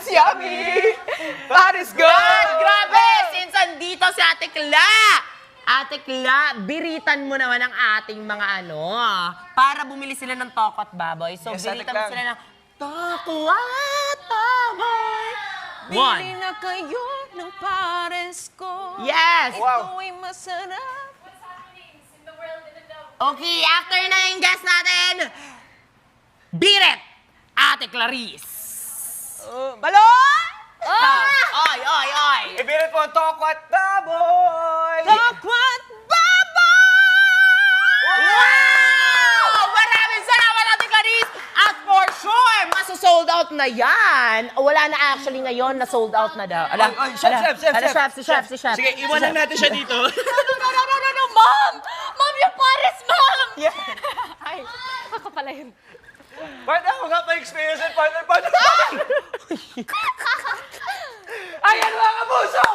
is yummy! That is good! At grabe! Since andito si Ate Kla! Ate Kla, biritan mo naman ang ating mga para bumili sila ng tokot baboy. So, Yes, Ate biritan mo Kla. sila ng tokot baboy. Bili One. na kayo ng pares ko. Yes! Wow. Ito ay masarap. Okay, after na yung guest natin, beat it! Ate Clarice. Balon! Oy, oy, oy! Ibirit mo ang tokwat baboy! Tokwat baboy! Wow! Maraming salamat, Ate Clarice! At for sure, maso-sold out na yan. Wala na actually ngayon, na-sold out na daw. Ala, Ay, chef, chef, chef, chef. si chef, si chef. Sige, iwanan natin siya dito. No, ma'am! Ma'am, yung pares, ma'am! Ay, ako pala yun. Partner, ako nga pa-experience and partner. Ayan mga kapuso!